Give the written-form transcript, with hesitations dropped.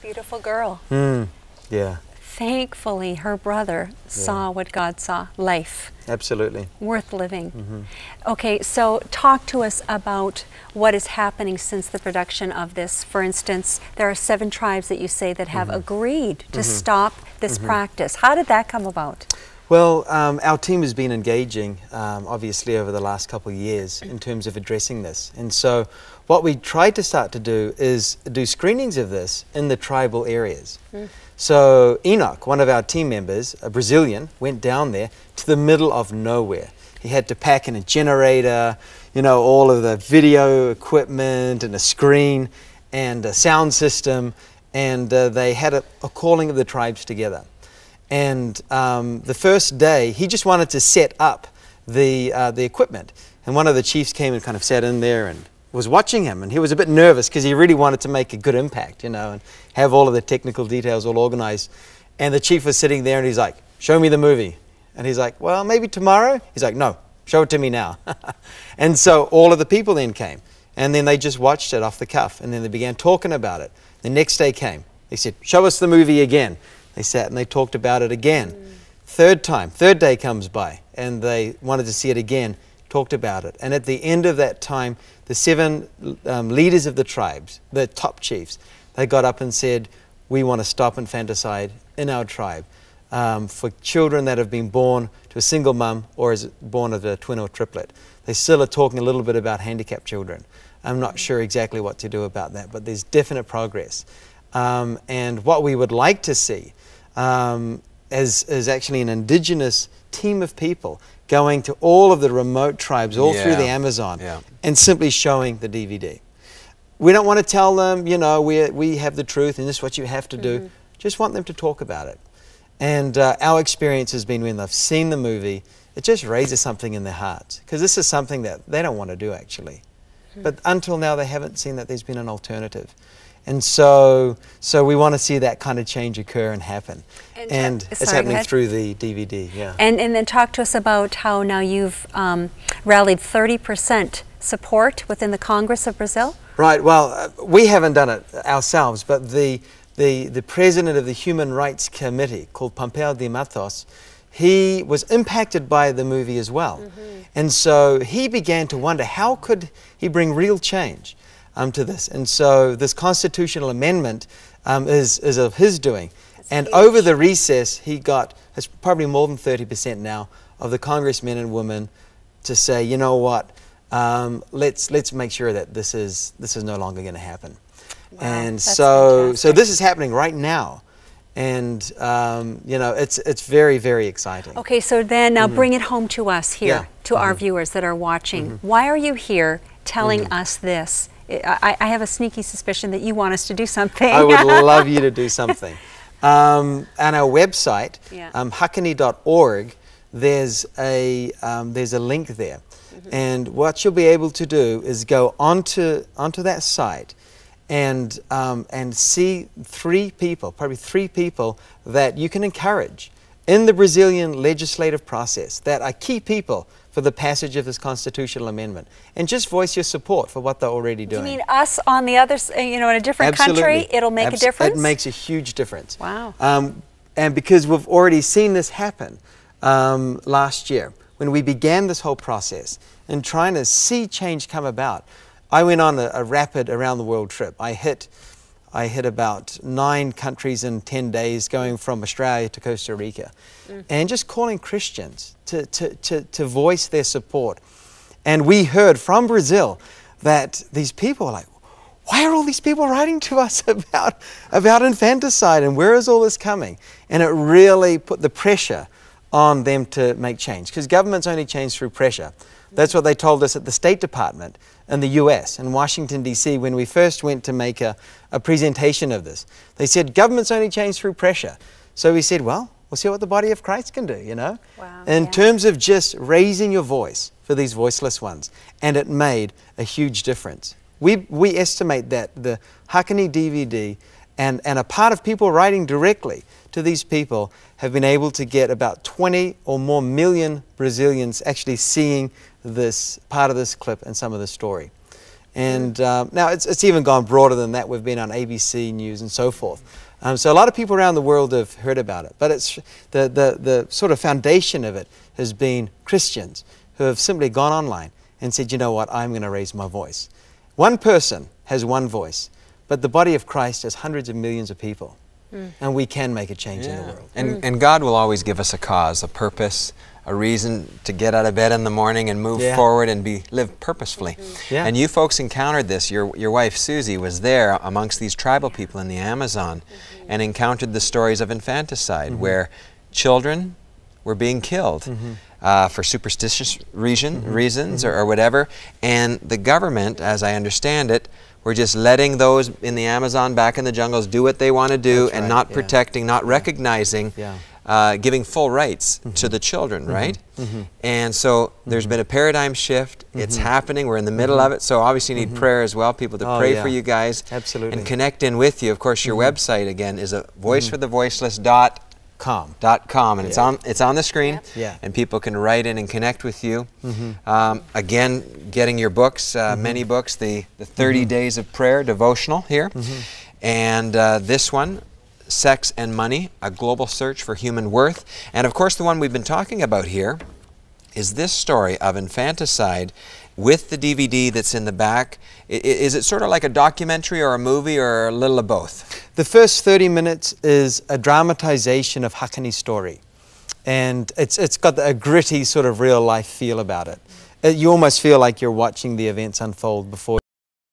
beautiful girl. Yeah. Thankfully, her brother saw what God saw, life. Absolutely. Worth living. Okay, so talk to us about what is happening since the production of this. For instance, there are 7 tribes that you say that have agreed to stop this practice. How did that come about? Well, our team has been engaging, obviously, over the last couple of years in terms of addressing this. And so what we tried to start to do is do screenings of this in the tribal areas. So Enoch, one of our team members, a Brazilian, went down there to the middle of nowhere. He had to pack in a generator, you know, all of the video equipment and a screen and a sound system, and they had a calling of the tribes together. And the first day, he just wanted to set up the equipment. And one of the chiefs came and kind of sat in there and was watching him. And he was a bit nervous because he really wanted to make a good impact, you know, and have all of the technical details all organized. And the chief was sitting there and he's like, "Show me the movie." And he's like, "Well, maybe tomorrow." He's like, "No, show it to me now." And so all of the people then came. And then they just watched it off the cuff. And then they began talking about it. The next day came. They said, "Show us the movie again." They sat and they talked about it again. Third day comes by and they wanted to see it again, talked about it. And at the end of that time, the 7 leaders of the tribes, the top chiefs, they got up and said, "We want to stop infanticide in our tribe for children that have been born to a single mum or is born of a twin or triplet." They still are talking a little bit about handicapped children. I'm not sure exactly what to do about that, but there's definite progress. And what we would like to see is actually an indigenous team of people going to all of the remote tribes all through the Amazon and simply showing the DVD. We don't want to tell them, you know, we have the truth and this is what you have to do. Just want them to talk about it. And our experience has been when they've seen the movie, it just raises something in their hearts, because this is something that they don't want to do actually. But until now they haven't seen that there's been an alternative. And so we want to see that kind of change occur and happen. And it's happening through the DVD, And then talk to us about how now you've rallied 30% support within the Congress of Brazil. Right, well, we haven't done it ourselves, but the president of the Human Rights Committee, called Pompeu de Matos, he was impacted by the movie as well. And so he began to wonder, how could he bring real change to this? And so this constitutional amendment is of his doing. And over the recess, he got, it's probably more than 30% now, of the congressmen and women to say, you know what, let's make sure that this is no longer going to happen. Wow, and so this is happening right now. And you know, it's very, very exciting. Okay, so then now bring it home to us here, to our viewers that are watching. Why are you here telling us this? I have a sneaky suspicion that you want us to do something. I would love you to do something. On our website, Hakani.org, there's a link there. And what you'll be able to do is go onto that site and see 3 people, probably 3 people that you can encourage in the Brazilian legislative process that are key people for the passage of this constitutional amendment, and just voice your support for what they're already doing. You mean us on the other, you know, in a different country, it'll make a difference? It makes a huge difference. Wow. And because we've already seen this happen last year, when we began this whole process and trying to see change come about, I went on a rapid around the world trip. I hit about 9 countries in 10 days, going from Australia to Costa Rica, and just calling Christians to voice their support. And we heard from Brazil that these people are like, why are all these people writing to us about infanticide, and where is all this coming? And it really put the pressure on them to make change, because governments only change through pressure. That's what they told us at the State Department in the US, in Washington, D.C., when we first went to make a presentation of this. They said, governments only change through pressure. So we said, well, we'll see what the body of Christ can do, you know? Wow, in terms of just raising your voice for these voiceless ones. And it made a huge difference. We estimate that the Hakani DVD and a part of people writing directly to these people have been able to get about 20 or more million Brazilians actually seeing this part of this clip and some of the story. And now it's even gone broader than that. We've been on ABC News and so forth. So a lot of people around the world have heard about it. But it's the sort of foundation of it has been Christians who have simply gone online and said, you know what, I'm going to raise my voice. One person has one voice, but the body of Christ has hundreds of millions of people. And we can make a change in the world. And God will always give us a cause, a purpose, a reason to get out of bed in the morning and move forward and live purposefully. And you folks encountered this. Your wife Susie was there amongst these tribal people in the Amazon and encountered the stories of infanticide where children were being killed for superstitious reasons or whatever. And the government, as I understand it, we're just letting those in the Amazon back in the jungles do what they want to do and not protecting, not recognizing, giving full rights to the children, right? And so there's been a paradigm shift. It's happening. We're in the middle of it. So obviously you need prayer as well, people to pray for you guys and connect in with you. Of course, your website, again, is a voiceforthevoiceless.com, and it's on the screen, and people can write in and connect with you. Again, getting your books, many books, the 30 Days of Prayer devotional here, and this one, Sex and Money, A Global Search for Human Worth, and of course the one we've been talking about here is this story of infanticide with the DVD that's in the back. Is it sort of like a documentary or a movie or a little of both? The first 30 minutes is a dramatization of Hakani's story. And it's got a gritty sort of real life feel about it. You almost feel like you're watching the events unfold before